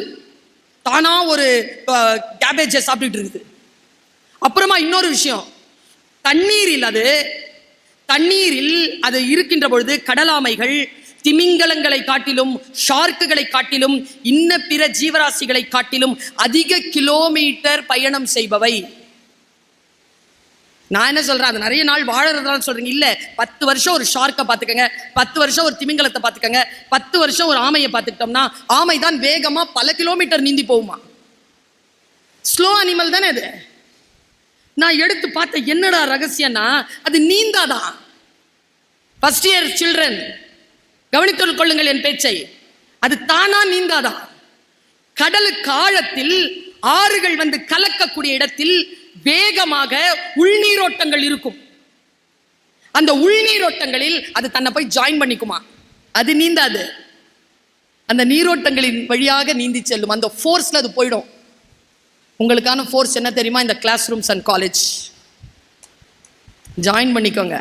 தானா ஒரு கேபேஜை சாப்பிட்டுட்டு இருக்குது. அப்புறமா இன்னொரு விஷயம், தண்ணீரில் அது இருக்கின்ற பொழுது கடலாமைகள் திமிங்கலங்களை காட்டிலும், ஷார்க்குகளை காட்டிலும், இன்ன பிற ஜீவராசிகளை காட்டிலும் அதிக கிலோமீட்டர் பயணம் செய்பவை. நான் என்ன சொல்றேன், அது நிறைய நாள் வாழறதுனால சொல்றீங்க. இல்ல, 10 வருஷம் ஒரு ஷார்க்கை பார்த்துக்கங்க, 10 வருஷம் ஒரு திமிங்கலத்தை பார்த்துக்கங்க, 10 வருஷம் ஒரு ஆமையை பார்த்துக்கிட்டோம்னா, ஆமை தான் வேகமா பல கிலோமீட்டர் நீந்தி போகுமா. ஸ்லோ அனிமல் தானே அது. நான் எடுத்து பார்த்த என்னடா ரகசியம்னா, அது நீந்தாதான். ஃபர்ஸ்ட் இயர் சில்ட்ரன் கவனித்துக் கொள்ளுங்கள் என் பேச்சை. அது தானா நீந்தாதான். கடலுக்கு ஆழத்தில் ஆறுகள் கலக்கக்கூடிய இடத்தில் வேகமாக உள்நீரோட்டங்கள் இருக்கும். அந்த உள்நீரோட்டங்களில் அது தன்னை போய் ஜாயின் பண்ணிக்குமா. அது நீந்தாது, அந்த நீரோட்டங்களின் வழியாக நீந்தி செல்லும். அந்த ஃபோர்ஸ்ல அது போயிடும். உங்களுக்கான ஃபோர்ஸ் என்ன தெரியுமா? இந்த classrooms and college join பண்ணிக்கோங்க.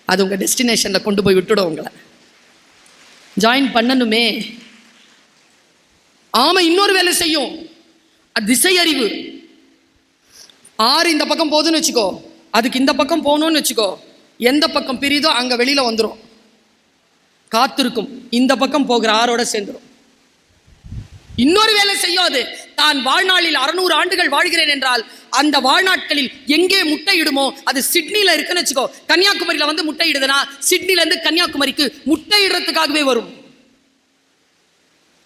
அது உங்க டெஸ்டினேஷன்ல கொண்டு போய் விட்டுடும். உங்களை ஜாயின் பண்ணணுமே. ஆமா, இன்னொரு வேலை செய்யும், திசை அறிவு. ஆறு இந்த பக்கம் போகுதுன்னு வச்சுக்கோ, அதுக்கு இந்த பக்கம் போகணும்னு வச்சுக்கோ, எந்த பக்கம் பிரியுதோ அங்க வெளியில வந்துடும், காத்திருக்கும், இந்த பக்கம் போகிற ஆரோட சேர்ந்துடும். இன்னொரு வேலை செய்யும், அது தான் வாழ்நாளில் 600 ஆண்டுகள் வாழ்கிறேன் என்றால் அந்த வாழ்நாட்களில் எங்கே முட்டையிடுமோ, அது சிட்னில இருக்குன்னு வச்சுக்கோ, கன்னியாகுமரியில முட்டையிடுதுன்னா சிட்னில இருந்து கன்னியாகுமரிக்கு முட்டையிடுறதுக்காகவே வரும்.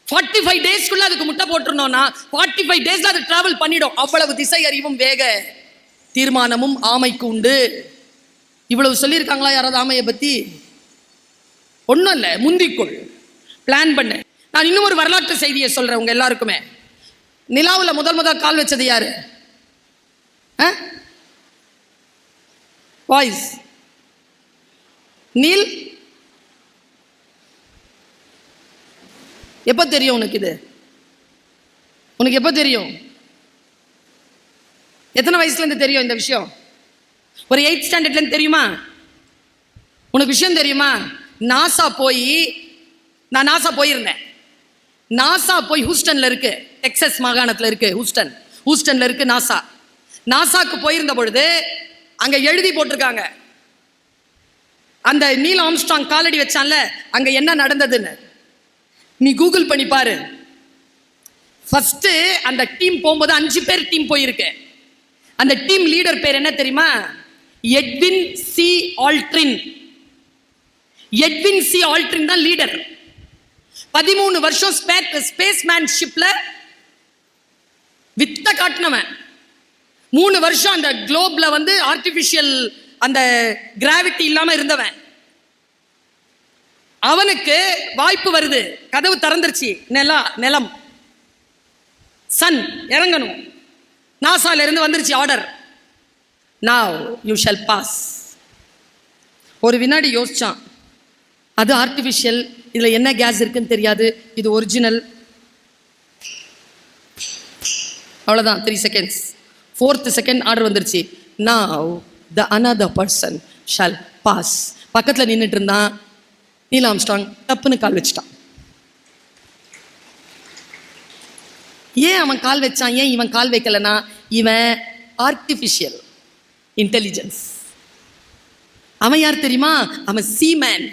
45 டேஸ்க்குள்ள அதுக்கு முட்டை போட்டுருந்தோம்னா 45 டேஸ்ல அது டிராவல் பண்ணிடும். அவ்வளவு திசை அறிவும் வேக தீர்மானமும் ஆமைக்கு உண்டு. இவ்வளவு சொல்லியிருக்காங்களா யாராவது ஆமையை பத்தி? ஒன்றும் இல்லை, முந்திக்கொள், பிளான் பண்ணு. நான் இன்னும் ஒரு வரலாற்று செய்தியை சொல்றேன் உங்க எல்லாருக்குமே. நிலாவுல முதல் கால் வச்சது யாரு? வாய்ஸ் நீல் எப்போ தெரியும் உனக்கு? இது உனக்கு எப்போ தெரியும்? எத்தனை வயசுல இருந்து தெரியும் இந்த விஷயம்? ஒரு 8th ஸ்டாண்டர்ட்ல இருந்து தெரியுமா? உனக்கு விஷயம் தெரியுமா? நாசா போயிருந்தேன். நாசா போய் ஹூஸ்டன்ல இருக்கு, டெக்சஸ் மாகாணத்துல இருக்கு. ஹூஸ்டன்ல இருக்கு நாசாக்கு போயிருந்த பொழுது அங்க எழுதி போட்டிருக்காங்க, அந்த நீல் ஆம்ஸ்ட்ராங் காலடி வச்சான்ல, அங்க என்ன நடந்ததுன்னு நீ கூகுள் பண்ணி பாரு. ஃபர்ஸ்ட் அந்த டீம் போகும்போது 5 பேர் டீம் போயிருக்கு. அந்த டீம் லீடர் பேர் என்ன தெரியுமா? Edwin C Aldrin. Edwin C Aldrin தான் லீடர். 13 வருஷம் ஸ்பேஸ்மேன்ஷிப்ல வித்த காட்டினவன். 3 வருஷம் அந்த குளோப்ல வந்து ஆர்டிபிஷியல் அந்த கிராவிட்டி இல்லாம இருந்தவன். அவனுக்கு வாய்ப்பு வருது, கதவு திறந்துருச்சு, நிலம் சன் இறங்கணும். நாசால இருந்து வந்துருச்சு order, now you shall pass. ஒரு வினாடி யோசிச்சான், அது ஆர்டிபிஷியல், இதுல என்ன கேஸ் இருக்குன்னு தெரியாது, இது ஒரிஜினல். அவ்வளவுதான், 3 seconds. 4th செகண்ட் ஆர்டர் வந்துருச்சு, now the another person shall pass. பக்கத்துல நின்றுட்டு இருந்தான் நீல் ஆம்ஸ்ட்ராங், தப்புன்னு கால் வச்சுட்டான். ஏன் அவன் கால் வச்சான், ஏன் இவன் கால் வைக்கலனா? இவன் ஆர்டிபிஷியல் இன்டெலிஜென்ஸ். அவன் யார் தெரியுமா? அவன் சீமேன்.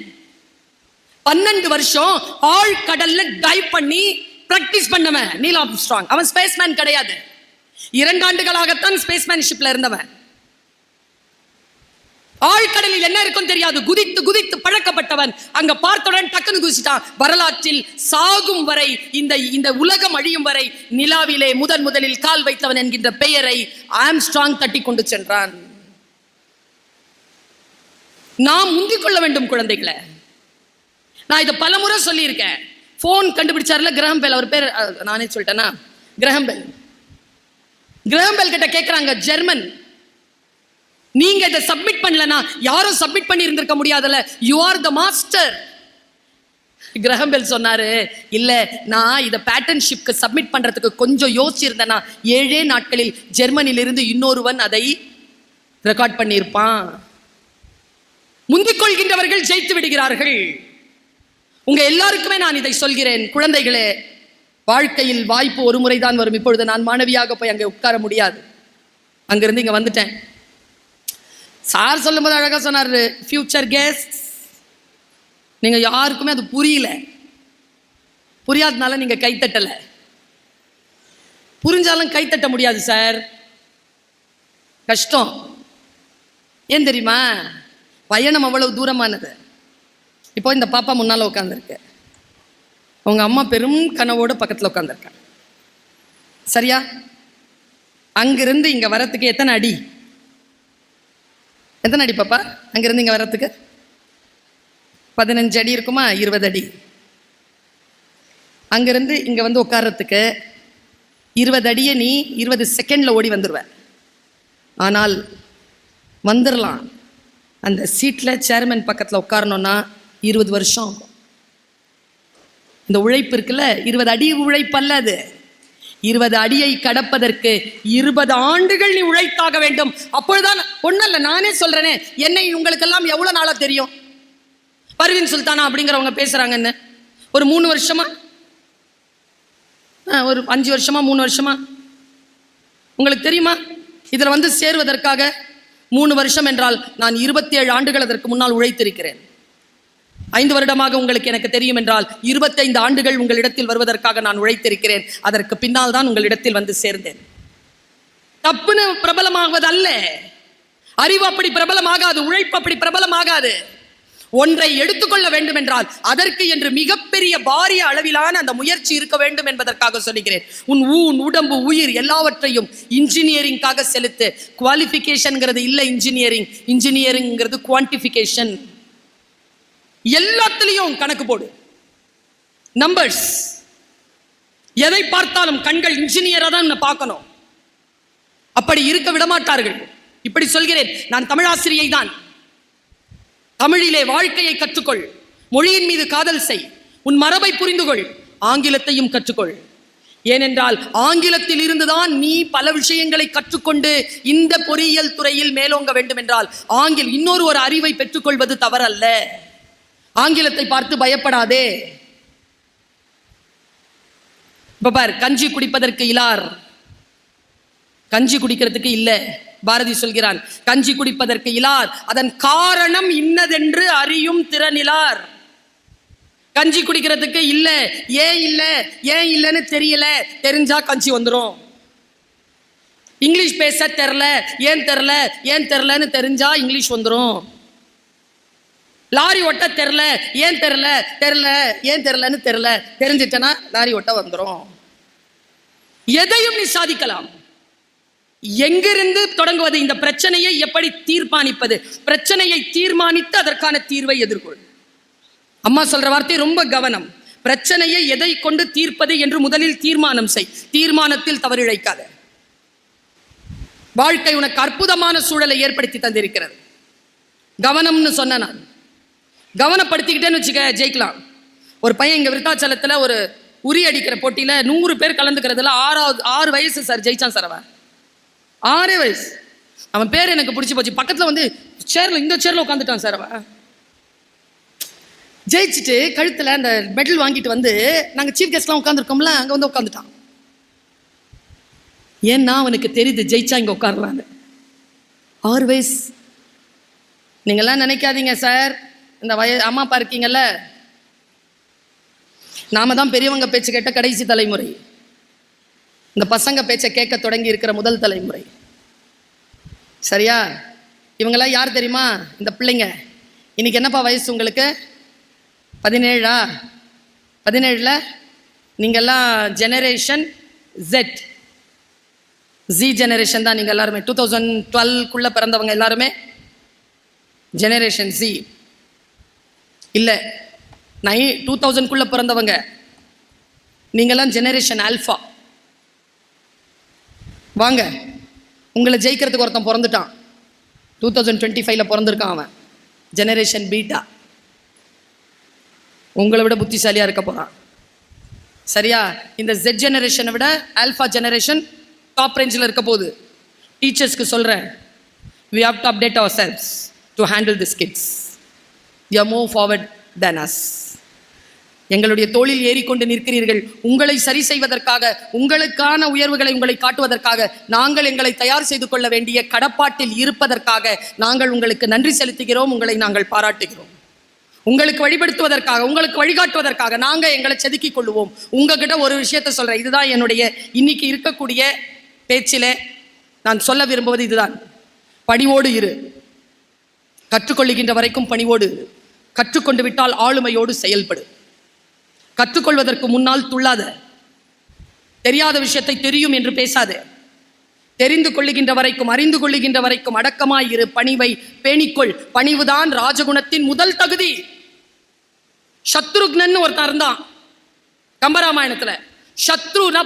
12 வருஷம் ஆழ்கடல்ல டைவ் பண்ணி பிராக்டிஸ் பண்ணவன் நீல் ஆம்ஸ்ட்ராங். அவன் ஸ்பேஸ்மேன் கிடையாது. 2 ஆண்டுகளாகத்தான் ஸ்பேஸ்மேன்ஷிப்ல இருந்தவன். ஆழ்கடலில் என்ன இருக்கும் தெரியாது, குதித்து குதித்து பழக்கப்பட்டவன். அங்க பார்த்தவுடன் டக்குன்னு குதிச்சிட்டான். வரலாற்றில் சாகும் வரை, இந்த உலகம் அழியும் வரை நிலாவிலே முதலில் கால் வைத்தவன் என்கின்ற பெயரை ஆம்ஸ்ட்ராங் தட்டி கொண்டு சென்றான். நாம் முந்திக் கொள்ள வேண்டும் குழந்தைகளை. நான் இதை பலமுறை சொல்லியிருக்கேன். போன் கண்டுபிடிச்சார்ல கிரஹாம் பெல், அவர் பேர் நானே சொல்லிட்டேனா, கிரஹாம் பெல் கிட்ட கேட்கிறாங்க, ஜெர்மன், நீங்க இதை சப்மிட் பண்ணலனா யாரும் சப்மிட் பண்ணி இருந்திருக்க முடியாதுல்ல, you are the master. Graham bell சொன்னாரு, இல்ல நான் இதை பேட்டன்ஷிப்க்கு சப்மிட் பண்றதுக்கு கொஞ்சம் யோசிச்சிருந்தேனா 7 நாட்களில் ஜெர்மனியிலிருந்து இன்னொருவன் அதை ரெக்கார்ட் பண்ணியிருப்பான். முந்திக் கொள்கின்றவர்கள் ஜெயித்து விடுகிறார்கள். உங்க எல்லாருக்குமே நான் இதை சொல்கிறேன், குழந்தைகளே, வாழ்க்கையில் வாய்ப்பு ஒரு முறைதான் வரும். இப்பொழுது நான் மாணவியாக போய் அங்கே உட்கார முடியாது. அங்கிருந்து இங்க வந்துட்டேன். சார் சொல்லும்போது அழகா சொன்னாரு, ஃபியூச்சர் கெஸ்ட்ஸ். நீங்க யாருக்குமே அது புரியாதனால நீங்க கைத்தட்டல. புரிஞ்சாலும் கைத்தட்ட முடியாது சார், கஷ்டம். ஏன் தெரியுமா? பயணம் அவ்வளவு தூரமானது. இப்போ இந்த பாப்பா முன்னால உட்காந்துருக்கு, அவங்க அம்மா பெரும் கனவோட பக்கத்துல உட்காந்துருக்காங்க. சரியா? அங்கிருந்து இங்க வரத்துக்கு எத்தனை அடி பாப்பா? அங்கிருந்து இங்க வரத்துக்கு 15 அடி இருக்குமா? 20 அடி. அங்கிருந்து இங்க வந்து உட்கார்றதுக்கு 20 அடியை நீ 20 செகண்ட்ல ஓடி வந்துருவ. ஆனால் வந்துடலாம், அந்த சீட்ல சேர்மன் பக்கத்துல உட்காரணும்னா 20 வருஷம் ஆகும். இந்த உழைப்பு இருக்குல்ல, 20 அடி உழைப்பு அல்ல அது. 20 அடியை கடப்பதற்கு 20 ஆண்டுகள் நீ உழைத்தாக வேண்டும். அப்பொழுதுதான். ஒண்ணல்ல, நானே சொல்றேனே, என்னை உங்களுக்கெல்லாம் எவ்வளவு நாளா தெரியும்? பர்வீன் சுல்தானா அப்படிங்கிறவங்க பேசுறாங்கன்னு ஒரு 3 வருஷமா, ஒரு 5 வருஷமா, 3 வருஷமா உங்களுக்கு தெரியுமா? இதுல வந்து சேர்வதற்காக 3 வருஷம் என்றால் நான் 27 ஆண்டுகள் அதற்கு முன்னால் உழைத்திருக்கிறேன். 5 வருடமாக உங்களுக்கு எனக்கு தெரியும் என்றால் 25 ஆண்டுகள் உங்களிடத்தில் வருவதற்காக நான் உழைத்திருக்கிறேன். அதற்கு பின்னால் தான் உங்களிடத்தில் வந்து சேர்ந்தேன். தப்புன்னு பிரபலமாகுவது அல்ல. அறிவு அப்படி பிரபலமாகாது, உழைப்பு அப்படி பிரபலமாகாது. ஒன்றை எடுத்துக்கொள்ள வேண்டும் என்றால் அதற்கு என்று மிகப்பெரிய பாரிய அளவிலான அந்த முயற்சி இருக்க வேண்டும் என்பதற்காக சொல்லுகிறேன். உன் உடம்பு, உயிர் எல்லாவற்றையும் இன்ஜினியரிங்காக செலுத்து. குவாலிஃபிகேஷன்ங்கிறது இல்லை, இன்ஜினியரிங்கிறது குவான்டிஃபிகேஷன். எல்லாத்திலையும் கணக்கு போடு, நம்பர்ஸ். எதை பார்த்தாலும் கண்கள் இன்ஜினியரா தான் பார்க்கணும். அப்படி இருக்க விட மாட்டார்கள். இப்படி சொல்கிறேன், நான் தமிழாசிரியை தான். தமிழிலே வாழ்க்கையை கற்றுக்கொள், மொழியின் மீது காதல் செய், உன் மரபை புரிந்து கொள், ஆங்கிலத்தையும் கற்றுக்கொள். ஏனென்றால் ஆங்கிலத்தில் இருந்துதான் நீ பல விஷயங்களை கற்றுக்கொண்டு இந்த பொறியியல் துறையில் மேலோங்க வேண்டும் என்றால் இன்னொரு ஒரு அறிவை பெற்றுக்கொள்வது தவறல்ல. ஆங்கிலத்தை பார்த்து பயப்படாதே. இப்ப பார், கஞ்சி குடிப்பதற்கு இலார், கஞ்சி குடிக்கிறதுக்கு இல்ல. பாரதி சொல்கிறான், கஞ்சி குடிப்பதற்கு இலார், அதன் காரணம் இன்னதென்று அறியும் திறனிலார். கஞ்சி குடிக்கிறதுக்கு இல்ல, ஏன் இல்லைன்னு தெரியல, தெரிஞ்சா கஞ்சி வந்துடும். இங்கிலீஷ் பேச தெரில, ஏன் தெரிலன்னு தெரிஞ்சா இங்கிலீஷ் வந்துடும். லாரி ஓட்ட தெரில, ஏன் தெரிலன்னு தெரிஞ்சிட்டனா லாரி ஓட்ட வந்துடும். எதையும் நீ சாதிக்கலாம். எங்கிருந்து தொடங்குவது? இந்த பிரச்சனையை எப்படி தீர்மானிப்பது? பிரச்சனையை தீர்மானித்து அதற்கான தீர்வை எதிர்கொள். அம்மா சொல்ற வார்த்தை ரொம்ப கவனம். பிரச்சனையை எதை கொண்டு தீர்ப்பது என்று முதலில் தீர்மானம் செய். தீர்மானத்தில் தவறிழைக்காத. வாழ்க்கை உனக்கு அற்புதமான சூழலை ஏற்படுத்தி தந்திருக்கிறது. கவனம்னு சொன்ன நான் கவனப்படுத்திக்கிட்டேன்னு வச்சுக்க, ஜெயிக்கலாம். ஒரு பையன் இங்க விருத்தாச்சலத்துல ஒரு உரி அடிக்கிற போட்டியில 100 பேர் கலந்துக்கிறதுல 6 வயசு சார் ஜெயிச்சான் சார். அவன் 6 வயசு. அவன் பேர் எனக்கு பிடிச்சி போச்சு. பக்கத்துல வந்து இந்த சேர்ல உட்காந்துட்டான் சார். அவன் ஜெயிச்சுட்டு கழுத்துல அந்த மெடல் வாங்கிட்டு வந்து நாங்க சீஃப் கெஸ்ட்லாம் உட்காந்துருக்கோம்ல, அங்க வந்து உட்காந்துட்டான். ஏன்னா அவனுக்கு தெரியுது ஜெயிச்சா இங்க உட்காரலான்னு. 6 வயசு. நீங்கெல்லாம் நினைக்காதீங்க சார், இந்த அம்மா அப்பா இருக்கீங்கல்ல, நாம தான் பெரியவங்க பேச்சு கேட்ட கடைசி தலைமுறை. இந்த பசங்க பேச்சை கேட்க தொடங்கி இருக்கிற முதல் தலைமுறை. சரியா? இவங்கெல்லாம் யார் தெரியுமா? இந்த பிள்ளைங்க. இன்னைக்கு என்னப்பா வயசு உங்களுக்கு? 17. 17ல நீங்கெல்லாம் ஜெனரேஷன் ஜி ஜெனரேஷன் தான். நீங்கள் எல்லாருமே 2012 பிறந்தவங்க எல்லாருமே ஜெனரேஷன் ஜி இல்லை, 2000 பிறந்தவங்க நீங்கெல்லாம் ஜெனரேஷன் ஆல்ஃபா. வாங்க, உங்களை ஜெயிக்கிறதுக்கு ஒருத்தன் பிறந்துட்டான். 2025ல பிறந்திருக்கான். அவன் ஜெனரேஷன் பீட்டா. உங்களை விட புத்திசாலியா இருக்க போறான். சரியா? இந்த ஜெட் ஜெனரேஷனை விட ஆல்ஃபா ஜெனரேஷன் டாப் ரேஞ்சில் இருக்க போகுது. டீச்சர்ஸ்க்கு சொல்றேன், we have to update ourselves to handle these kids. We are more forward than us. எங்களுடைய தோளில் ஏறிக்கொண்டு நிற்கிறீர்கள். உங்களை சரி செய்வதற்காக, உங்களுக்கான உயர்வுகளை உங்களை காட்டுவதற்காக, நாங்கள் எங்களை தயார் செய்து கொள்ள வேண்டிய கடப்பாட்டில் இருப்பதற்காக நாங்கள் உங்களுக்கு நன்றி செலுத்துகிறோம். உங்களை நாங்கள் பாராட்டுகிறோம். உங்களுக்கு வழிபடுத்துவதற்காக, உங்களுக்கு வழிகாட்டுவதற்காக நாங்கள் எங்களை செதுக்கிக் கொள்வோம். உங்ககிட்ட ஒரு விஷயத்த சொல்றேன். இதுதான் என்னுடைய இன்னைக்கு இருக்கக்கூடிய பேச்சிலே நான் சொல்ல விரும்புவது. இதுதான், பணிவோடு இரு. கற்றுக்கொள்ளுகின்ற வரைக்கும் பணிவோடு இரு. கற்றுக்கொண்டு விட்டால் ஆளுமையோடு செயல்படு. கற்றுக்கொள்வதற்கு முன்னால் துள்ளாத. தெரியாத விஷயத்தை தெரியும் என்று பேசாதே. தெரிந்து கொள்ளுகின்ற வரைக்கும், அறிந்து கொள்ளுகின்ற வரைக்கும் அடக்கமாய் இரு. பணிவை பேணிக்கொள். பணிவுதான் ராஜகுணத்தின் முதல் தகுதி. சத்ருக்னன் ஒருத்தன் இருந்தான் கம்பராமாயணத்துல. சத்ருனா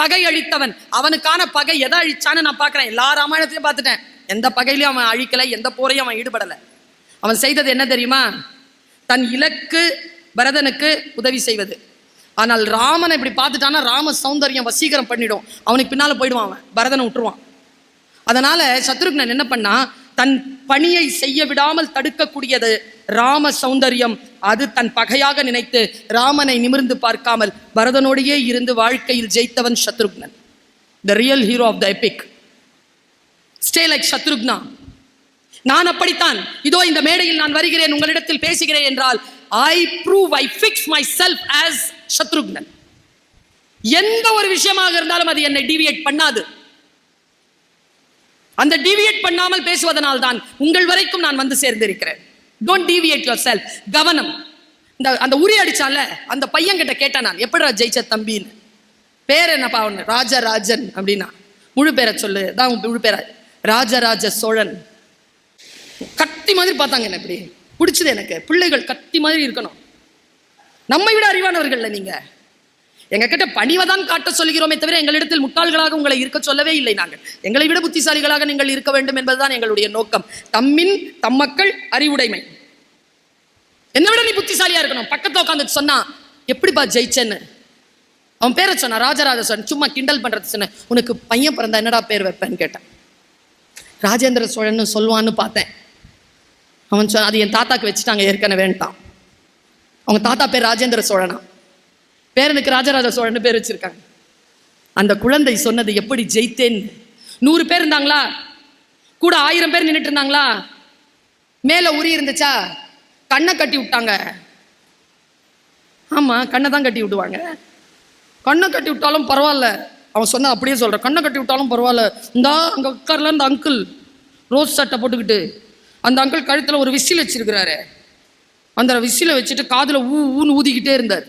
பகை அழித்தவன். அவனுக்கான பகை எதை அழிச்சான்னு நான் பார்க்கிறேன். எல்லா ராமாயணத்தையும் பார்த்துட்டேன். எந்த பகையிலையும் அவன் அழிக்கலை, எந்த போரையும் அவன் ஈடுபடலை. அவன் செய்தது என்ன தெரியுமா? தன் இலக்கு பரதனுக்கு உதவி செய்வது. ஆனால் ராமனை இப்படி பார்த்துட்டானா ராம சௌந்தரியம் வசீகரம் பண்ணிடும். அவனுக்கு பின்னால போயிடுவான். அவன் பரதனை விட்டுருவான். அதனால சத்ருக்னன் என்ன பண்ணா, தன் பணியை செய்ய விடாமல் தடுக்கக்கூடியது ராம சௌந்தரியம். அது தன் பகையாக நினைத்து ராமனை நிமிர்ந்து பார்க்காமல் பரதனோடையே இருந்து வாழ்க்கையில் ஜெயித்தவன் Shatrughnan. The real hero of the epic. Stay like Shatrughna. நான் அப்படித்தான். இதோ இந்த மேடையில் நான் வருகிறேன், உங்களிடத்தில் பேசுகிறேன் என்றால் I prove, I fix myself as Shatrughnan. எந்த ஒரு விஷயமாக இருந்தாலும் அது என்னை டிவியேட் பண்ணாது. அந்த டிவியேட் பண்ணாமல் பேசுவதனால் தான் உங்கள் வரைக்கும் நான் வந்து சேர்ந்திருக்கிறேன். Don't deviate yourself. கவனம். அந்த உரி அடிச்சால அந்த பையன் கிட்ட கேட்டேன் நான், எப்படிடா ஜெயிச்ச தம்பின்னு. பேர் என்னப்பா? அவனு ராஜராஜன் அப்படின்னா. முழு பேரை சொல்லு. தான் முழு பேர ராஜராஜ சோழன். கத்தி மாதிரி பார்த்தாங்க. என்ன இப்படி பிடிச்சது எனக்கு. பிள்ளைகள் கத்தி மாதிரி இருக்கணும். நம்மை விட அறிவானவர்கள் நீங்க. எங்க கிட்ட பணிவதான் காட்ட சொல்கிறோமே தவிர எங்களிடத்தில் முட்டாள்களாக உங்களை இருக்க சொல்லவே இல்லை. நாங்கள் எங்களை விட புத்திசாலிகளாக நீங்கள் இருக்க வேண்டும் என்பதுதான் எங்களுடைய நோக்கம். தம்மக்கள் அறிவுடைமை. என்னை விட நீ புத்திசாலியா இருக்கணும். பக்கத்துல உட்காந்து சொன்னா எப்படிப்பா ஜெயிச்சேன்னு. அவன் பேரை சொன்னான் ராஜராஜ சோழன். சும்மா கிண்டல் பண்றது சொன்னேன். உனக்கு பையன் பிறந்தா என்னடா பேர் வைப்பேன்னு கேட்டேன். ராஜேந்திர சோழன் சொல்லுவான்னு பார்த்தேன். அவன் சொன்ன அது என் தாத்தாக்கு வச்சுட்டாங்க ஏற்கனவேன்ட்டான். அவங்க தாத்தா பேர் ராஜேந்திர சோழனா, பேரனுக்கு ராஜராஜ சோழன் பேர் வச்சிருக்காங்க. அந்த குழந்தை சொன்னது எப்படி ஜெயித்தேன். 100 பேர் இருந்தாங்களா, கூட 1000 பேர் நின்றுட்டு இருந்தாங்களா, மேல உரி இருந்துச்சா, கண்ணை கட்டி விட்டாங்க. ஆமா, கண்ணை தான் கட்டி விடுவாங்க. கண்ணை கட்டி விட்டாலும் பரவாயில்ல, அவன் சொன்ன அப்படியே சொல்ற. கண்ணை கட்டி விட்டாலும் பரவாயில்ல. இந்தா அங்க உட்கார்ல அந்த அங்கிள் ரோஸ் சட்டை போட்டுக்கிட்டு, அந்த அங்கிள் கழுத்துல ஒரு விசில் வச்சிருக்கிறாரு. அந்த விசில வச்சுட்டு காதுல ஊன்னு ஊதிக்கிட்டே இருந்தார்.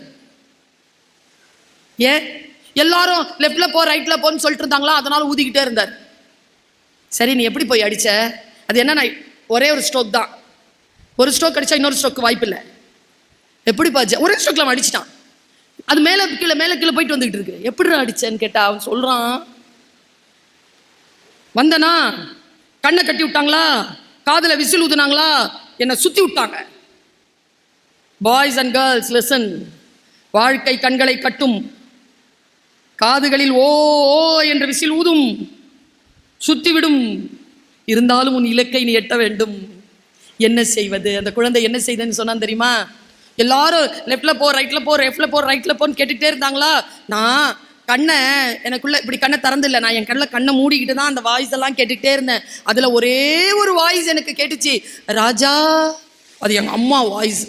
ஏன் எல்லாரும் லெஃப்ட்ல போ ரைட்ல போன்னு சொல்லிட்டு இருந்தாங்களா, அதனால ஊதிக்கிட்டே இருந்தார். சரி, நீ எப்படி போய் அடிச்ச? அது என்ன, ஒரே ஒரு ஸ்ட்ரோக் தான். ஒரு ஸ்ட்ரோக் அடிச்சா இன்னொரு ஸ்ட்ரோக்கு வாய்ப்பு இல்லை. எப்படி பாச்சு? ஒரே ஸ்ட்ரோக்ல அவன் அடிச்சிட்டான். அது மேல கீழே போயிட்டு வந்துகிட்டு இருக்கு. எப்படி அடிச்சேன்னு கேட்டா அவன் சொல்றான், வந்தனா கண்ணை கட்டி விட்டாங்களா, காதுல விசில் ஊதுனாங்களா, என்னை சுத்தி விட்டாங்க. Boys and girls listen. வாழ்க்கை கண்களை கட்டும், காதுகளில் ஓ ஓ என்ற விசில் ஊதும், சுத்திவிடும். இருந்தாலும் உன் இலக்கை நீ எட்ட வேண்டும். என்ன செய்வது? அந்த குழந்தை என்ன செய்தன்னு சொன்னான் தெரியுமா? எல்லாரும் லெஃப்ட்ல போ ரைட்ல போ லெஃப்ட்ல போ ரைட்ல போன்னு கேட்டுட்டே இருந்தாங்களா. நான் கண்ணை எனக்குள்ள இப்படி கண்ணை திறந்தில்லை, நான் என் கண்ணை மூடிக்கிட்டு தான் அந்த வாய்ஸ் எல்லாம் கேட்டுக்கிட்டே இருந்தேன். அதுல ஒரே ஒரு வாய்ஸ் எனக்கு கேட்டுச்சு, ராஜா. அது எங்க அம்மா வாய்ஸ்.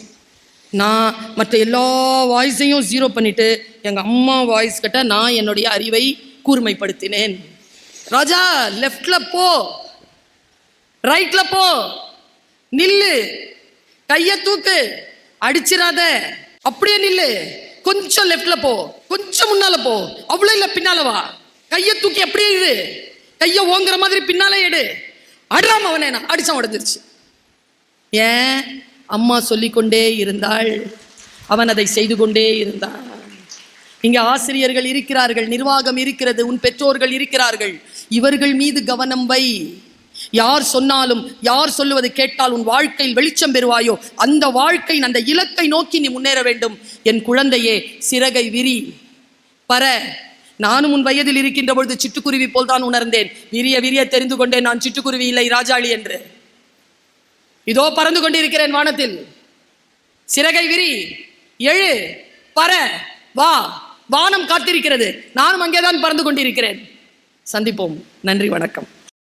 நான் மற்ற எல்லா வாய்ஸையும் 0 பண்ணிட்டு எங்க அம்மா வாய்ஸ் கிட்ட நான் என்னுடைய அறிவை கூர்மைப்படுத்தினேன். ராஜா, லெஃப்ட்ல போ, ரைட்ல போ, நில்லு, கைய தூக்கு, அடிச்சிடாத, அப்படியே நில்லு, கொஞ்சம் லெஃப்ட்ல போ, கொஞ்சம் முன்னால போ, அவ்வளவு இல்ல பின்னால வா, கைய தூக்கி அப்படியே இரு, கைய ஓங்குற மாதிரி பின்னால எடு, அடாம அவனே. நான் அடிச்சா உடஞ்சிருச்சு. ஏன்? அம்மா சொல்லிக்கொண்டே இருந்தாள், அவன் அதை செய்து கொண்டே இருந்தான். இங்க ஆசிரியர்கள் இருக்கிறார்கள், நிர்வாகம் இருக்கிறது, உன் பெற்றோர்கள் இருக்கிறார்கள். இவர்கள் மீது கவனம் வை. யார் சொன்னாலும், யார் சொல்லுவது கேட்டால் உன் வாழ்க்கையில் வெளிச்சம் பெறுவாயோ அந்த வாழ்க்கை, அந்த இலக்கை நோக்கி நீ முன்னேற வேண்டும். என் குழந்தையே, சிறகை விரி, பற. நானும் உன் வயதில் இருக்கின்ற பொழுது சிட்டுக்குருவி போல் தான் உணர்ந்தேன். விரிய விரிய தெரிந்து கொண்டேன் நான் சிட்டுக்குருவி இல்லை ராஜாளி என்று. இதோ பறந்து கொண்டிருக்கிறேன் வானத்தில். சிறகை விரி, எழு, பற, வா. வானம் காத்திருக்கிறது, நானும் அங்கேதான் பறந்து கொண்டிருக்கிறேன். சந்திப்போம். நன்றி, வணக்கம்.